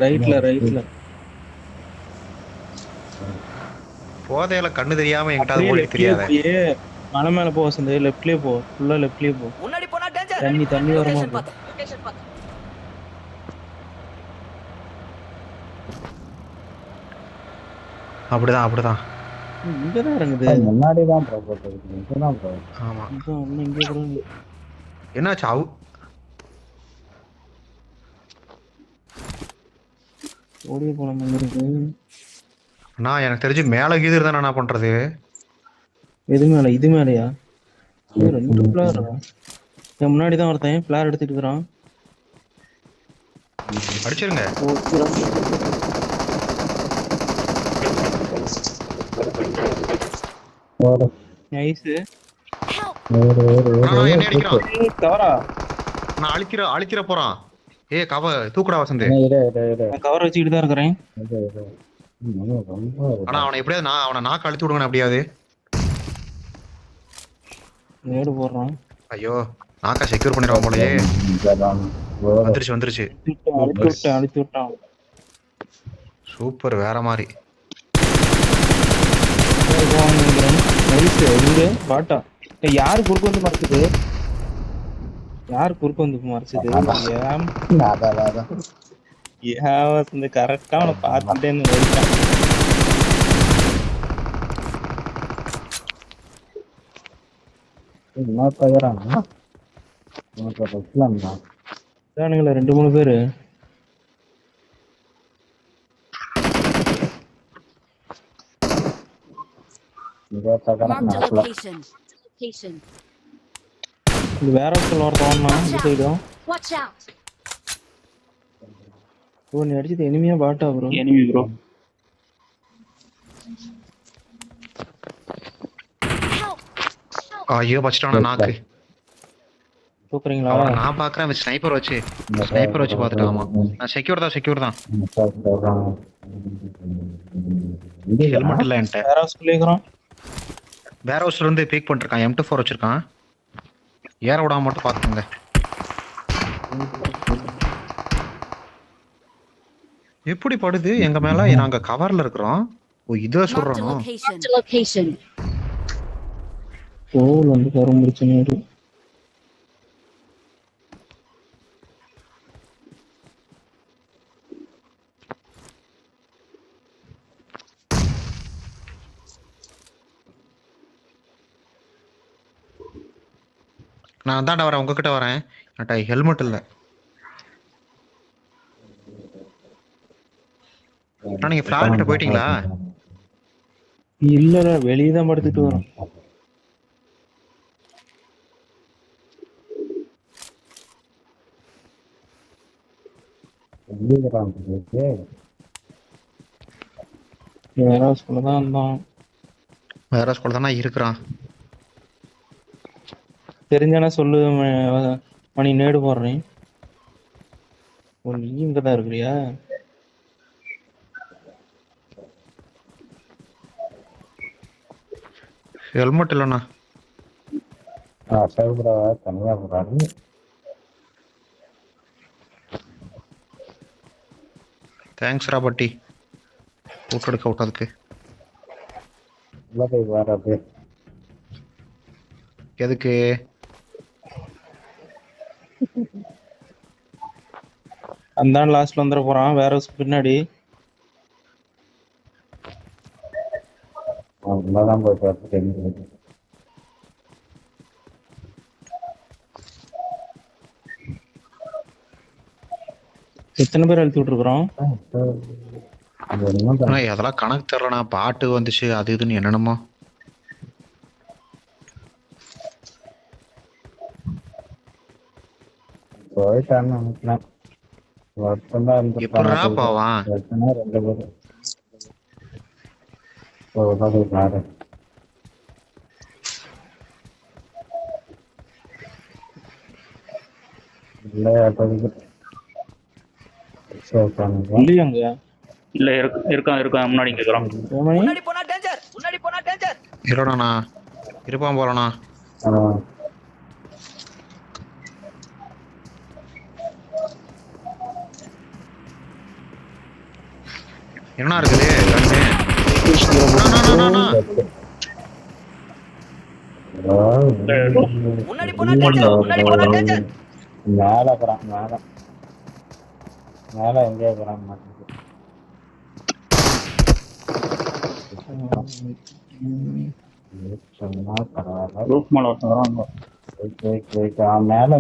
ரைட்ல போதையில கண்ணு தெரியாம எங்கிட்டாவது அப்படியே ஓடி லெஃப்ட்லயே தெரியாத. போய் மலை மேல போ வசந்த். லெஃப்ட்லயே போ, ஃபுல்லா லெஃப்ட்லயே போ. முன்னாடி போனா டேஞ்சர். தண்ணி வரமா போ. லொகேஷன் பாத்து. அப்படிதான். இங்கதான் இறங்குது. முன்னாடிதான் ப்ரோ போட்டுருக்கு. இங்கதான் ப்ரோ. ஆமா. இங்க கூட என்னாச்சு ஓடியே போன மாதிரி இருக்கு. நான் எனக்கு தெரிஞ்சு மேல கீது இருந்தா என்ன பண்றது? எது மேல? இது மேலயா? 2 பிளார். என் முன்னாடிதான் ஒருத்தன் பிளார் எடுத்துட்டு இருக்கிறான். அடிச்சிருங்க. நைஸ். என்ன அடிக்கிறான்? கவரா? நான் அழிக்கிற போறான். கவ தூக்குடா வசந்த். கவர் வச்சுக்கிட்டு தான் இருக்கிறேன். ஆனா அவனை எப்படியாவது அவனை நாக்கு அழுத்தி விடுங்க எப்படியாவது. நேடு போடுறான். ஐயோ நாக்கா செக்யூர் பண்ணிடுவான் போலயே. வந்துருச்சு. அழுத்தி விட்டான். சூப்பர், வேற மாதிரி. பாட்டா யாரு குறுக்கு வந்து மறைச்சது? கரெக்டா அவனை பார்த்துட்டேன்னு தானுங்களா 2-3 பேரு. வேற ஒருத்தவன் இந்த சைடும். நீ அடிச்சது எனிமியா பாட்டா ப்ரோ? Enemy bro. ஐயோ பச்சிட்டான நாக்கு. தூக்குறீங்களா? நான் பாக்குறேன் ஸ்னைப்பர் வச்சு பாத்துட்டு. ஆமா நான் செக்யூர் தான். ஹெல்மெட் இல்ல என்கிட்ட. வேற ஹவுஸ்ல இருந்து பீக் பண்ணிருக்கான். M24 வச்சிருக்கான். ஏற விடாம மட்டும் பாத்துங்க. எப்படி படுது எங்க மேல? நாங்க கவர்ல இருக்கிறோம். இத சொல்றோம். கோல் வந்து கரும் பிரச்சனை. நான் தாண்டா வரேன், உங்ககிட்ட வரேன். என்கிட்ட ஹெல்மெட் இல்ல. நீங்க ஃபிளார் கிட்ட போயிட்டீங்களா? இல்ல வெளியே தான் படுத்துட்டு வரோம். வேற ஸ்கூல்ல தான் இருக்கிறான். தெரிஞ்சானா சொல்லு மணி. நேடு போடுறேன். நீ இங்கதான் இருக்கிறியா? ஹெல்மெட் இல்லண்ணா. தனியா போறாரு. தேங்க்ஸ் ராபட்டி போட்டோடுக்க விட்டதுக்கு. எதுக்கு? அந்த லாஸ்ட்ல வந்துட போறான். வேற பின்னாடி எத்தனை பேர் அழுத்தி விட்டுருக்குறோம்? அதெல்லாம் கணக்கு தெரியலண்ணா. பாட்டு வந்துச்சு அது இதுன்னு என்னென்னமோ. எப்படா போவான்? இல்ல இருக்கான் முன்னாடி இருக்கிறான். முன்னாடி போனா டேஞ்சர். இருப்பான் போலண்ணா. என்ன இருக்குது கண்ணு? முன்னாடி போனா டேஞ்சர் முன்னாடி போனா டேஞ்சர் மேல இருக்கிறான் மேல மேல எங்கே இருக்கிறான் மாட்டேங்குது. சொன்னா பரவாயில்ல. ரூப் மேல ஒருத்தன் வராங்க. அவன் மேல